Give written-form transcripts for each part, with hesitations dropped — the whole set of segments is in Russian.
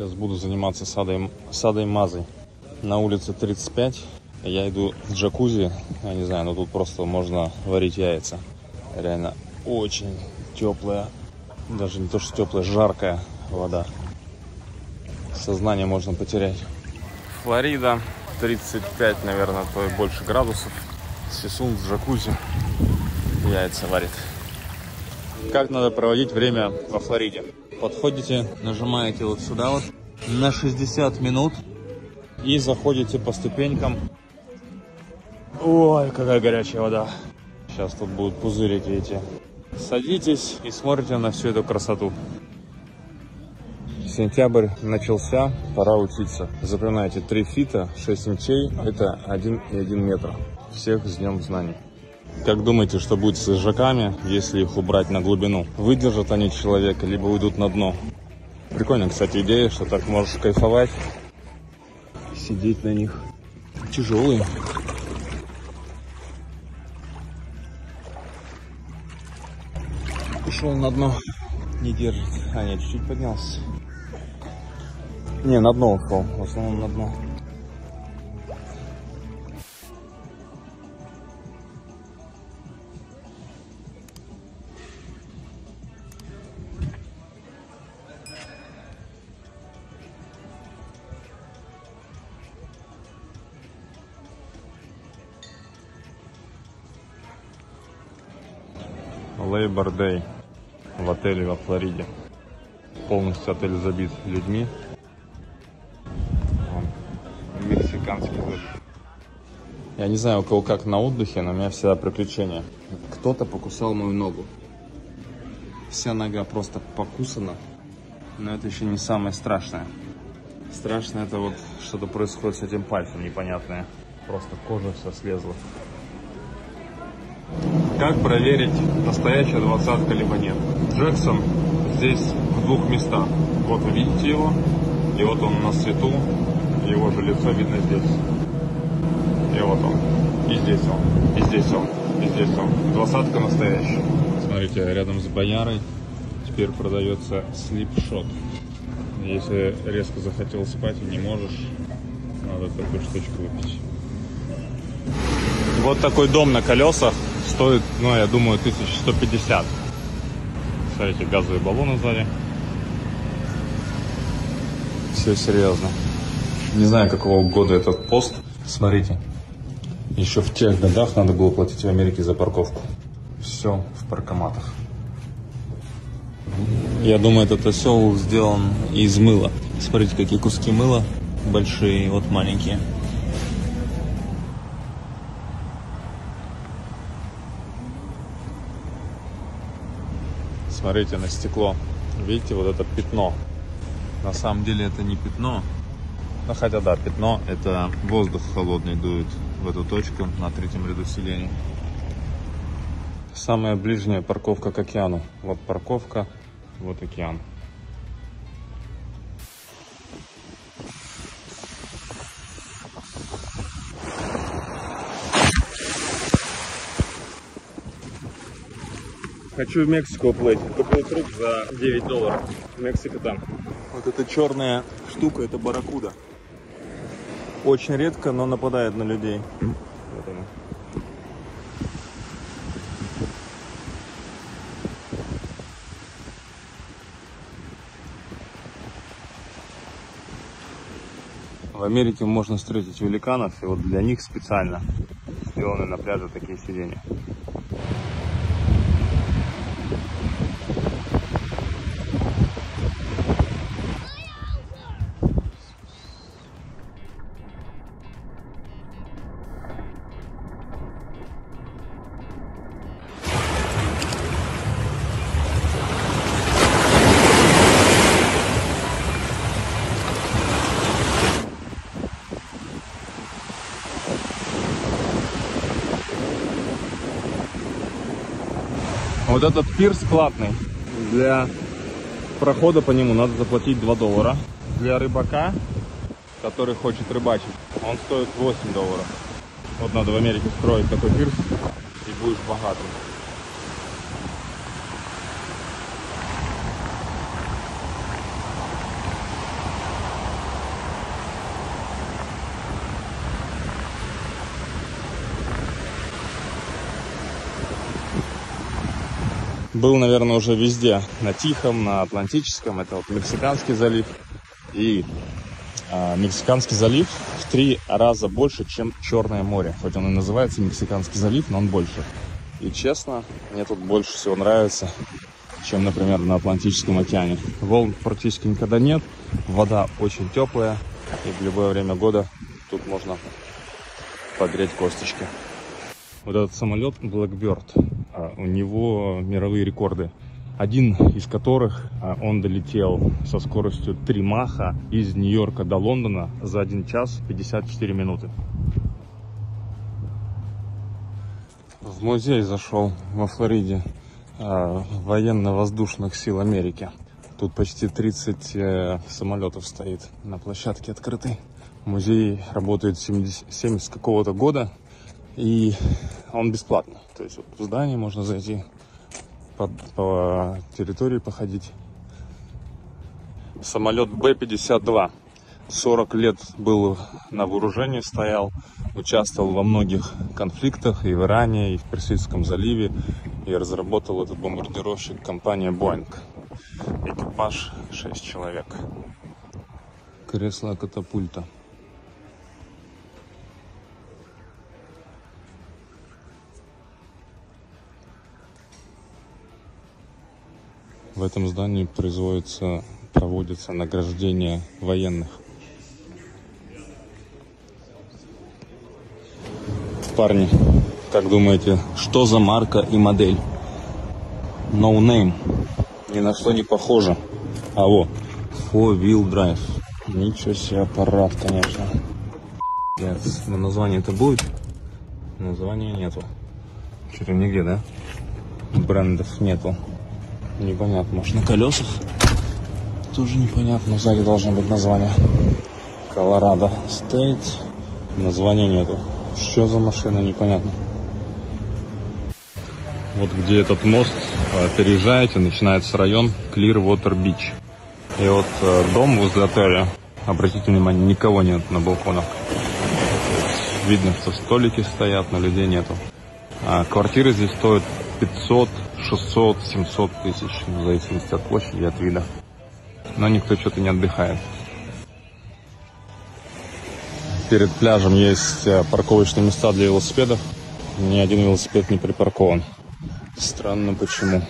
Сейчас буду заниматься садой-мазой. На улице 35. Я иду в джакузи. Я не знаю, но тут просто можно варить яйца. Реально очень теплая. Даже не то, что теплая, жаркая вода. Сознание можно потерять. Флорида. 35, наверное, то и больше градусов. Сисун в джакузи. Яйца варит. Как надо проводить время во Флориде? Подходите, нажимаете вот сюда вот на 60 минут и заходите по ступенькам. Ой, какая горячая вода. Сейчас тут будут пузырики эти. Садитесь и смотрите на всю эту красоту. Сентябрь начался, пора учиться. Запоминайте, 3 фита, 6 инчей, это 1,1 метра. Всех с днем знаний. Как думаете, что будет с лежаками, если их убрать на глубину? Выдержат они человека, либо уйдут на дно? Прикольная, кстати, идея, что так можешь кайфовать, сидеть на них. Тяжелые. Ушел на дно. Не держит. А, нет, чуть-чуть поднялся. Не, на дно ушел. В основном на дно. Labor Day в отеле во Флориде. Полностью отель забит людьми. Мексиканский залив. Я не знаю, у кого как на отдыхе, но у меня всегда приключения. Кто-то покусал мою ногу. Вся нога просто покусана. Но это еще не самое страшное. Страшное это вот что-то происходит с этим пальцем непонятное. Просто кожа вся слезла. Как проверить, настоящая двадцатка либо нет? Джексон здесь в 2 местах. Вот вы видите его, и вот он на свету, его же лицо видно здесь. И вот он, и здесь он, и здесь он, и здесь он. Двадцатка настоящая. Смотрите, рядом с Боярой теперь продается слипшот. Если резко захотел спать и не можешь, надо такую штучку выпить. Вот такой дом на колесах стоит, ну, я думаю, 1150. Смотрите, газовые баллоны сзади. Все серьезно. Не знаю, какого года этот пост. Смотрите, еще в тех годах надо было платить в Америке за парковку. Все в паркоматах. Я думаю, этот осел сделан из мыла. Смотрите, какие куски мыла большие, вот маленькие. Смотрите на стекло. Видите, вот это пятно. На самом деле это не пятно. Ну, хотя да, пятно. Это воздух холодный дует в эту точку на 3-м ряду сидений. Самая ближняя парковка к океану. Вот парковка, вот океан. Хочу в Мексику уплыть. Купил круг за $9. Мексика там. Вот эта черная штука, это барракуда. Очень редко, но нападает на людей. Вот она. В Америке можно встретить великанов, и вот для них специально сделаны на пляже такие сиденья. Вот этот пирс платный. Для прохода по нему надо заплатить $2. Для рыбака, который хочет рыбачить, он стоит $8. Вот надо в Америке строить такой пирс, и будешь богатым. Был, наверное, уже везде. На Тихом, на Атлантическом. Это вот Мексиканский залив. И Мексиканский залив в 3 раза больше, чем Черное море. Хоть он и называется Мексиканский залив, но он больше. И честно, мне тут больше всего нравится, чем, например, на Атлантическом океане. Волн практически никогда нет. Вода очень теплая. И в любое время года тут можно погреть косточки. Вот этот самолет Blackbird, у него мировые рекорды. Один из которых он долетел со скоростью 3 маха из Нью-Йорка до Лондона за 1 час 54 минуты. В музей зашел во Флориде военно-воздушных сил Америки. Тут почти 30 самолетов стоит на площадке открытой. Музей работает с 70 какого-то года, и он бесплатный. То есть вот в здании можно зайти, по территории походить. Самолет Б-52. 40 лет был на вооружении, стоял, участвовал во многих конфликтах и в Иране, и в Персидском заливе, и разработал этот бомбардировщик компания Boeing. Экипаж 6 человек. Кресло катапульта. В этом здании проводится награждение военных. Парни, как думаете, что за марка и модель? No Name. Ни на что не похоже. А вот, Four Wheel Drive. Ничего себе аппарат, конечно. Но название-то будет? Названия нету. Что-то нигде, да? Брендов нету. Непонятно, может на колесах? Тоже непонятно. Сзади должно быть название. Colorado State. Названия нету. Что за машина, непонятно. Вот где этот мост переезжаете, начинается район Clearwater Beach. И вот дом возле отеля, обратите внимание, никого нет на балконах. Видно, что столики стоят, но людей нету. А квартиры здесь стоят 500, 600, 700 тысяч, в зависимости от площади и от вида. Но никто что-то не отдыхает. Перед пляжем есть парковочные места для велосипедов. Ни один велосипед не припаркован. Странно почему.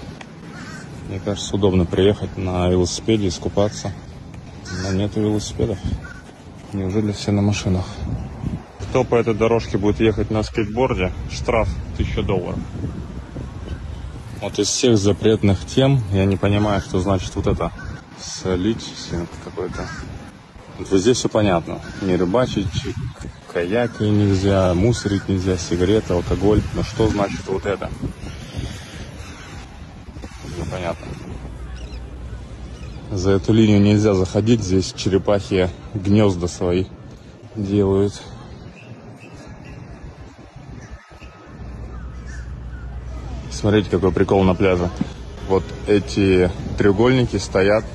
Мне кажется, удобно приехать на велосипеде, искупаться. Но нету велосипедов. Неужели все на машинах? Кто по этой дорожке будет ехать на скейтборде, штраф $1000. Вот из всех запретных тем я не понимаю, что значит вот это. Соличинг какой-то. Вот здесь все понятно. Не рыбачить, каяки нельзя, мусорить нельзя, сигареты, алкоголь. Но что значит вот это? Непонятно. За эту линию нельзя заходить. Здесь черепахи гнезда свои делают. Смотрите, какой прикол на пляже. Вот эти треугольники стоят,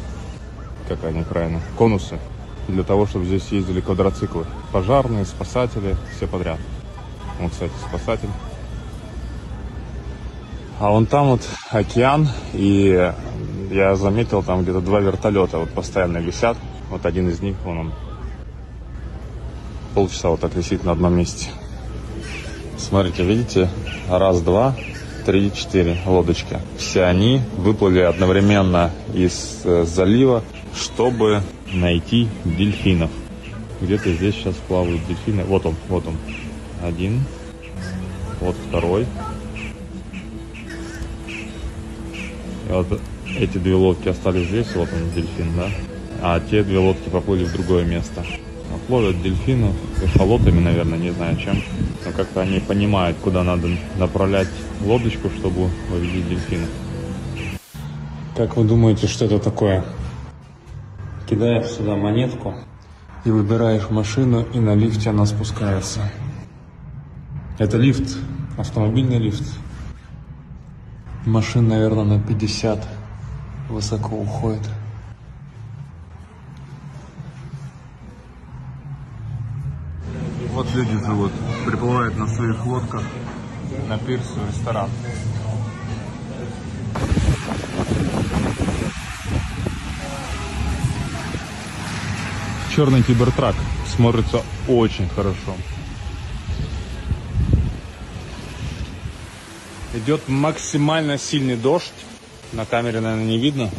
как они правильно, конусы, для того, чтобы здесь ездили квадроциклы. Пожарные, спасатели, все подряд. Вот, кстати, спасатель. А вон там вот океан, и я заметил, там где-то 2 вертолета вот постоянно висят. Вот один из них, вон он, полчаса вот так висит на одном месте. Смотрите, видите? 1, 2, 3, 4 лодочки. Все они выплыли одновременно из залива, чтобы найти дельфинов. Где-то здесь сейчас плавают дельфины. Вот он. Один. Вот второй. И вот эти 2 лодки остались здесь. Вот он, дельфин, да? А те 2 лодки поплыли в другое место. Ловят дельфинов эхолотами, наверное, не знаю чем. Но как-то они понимают, куда надо направлять лодочку, чтобы увидеть дельфинов. Как вы думаете, что это такое? Кидаешь сюда монетку и выбираешь машину, и на лифте она спускается. Это лифт, автомобильный лифт. Машин, наверное, на 50 высоко уходит. Вот люди живут, приплывают на своих лодках на пирс в ресторан. черный кибертрак. Смотрится очень хорошо. Идет максимально сильный дождь. На камере, наверное, не видно.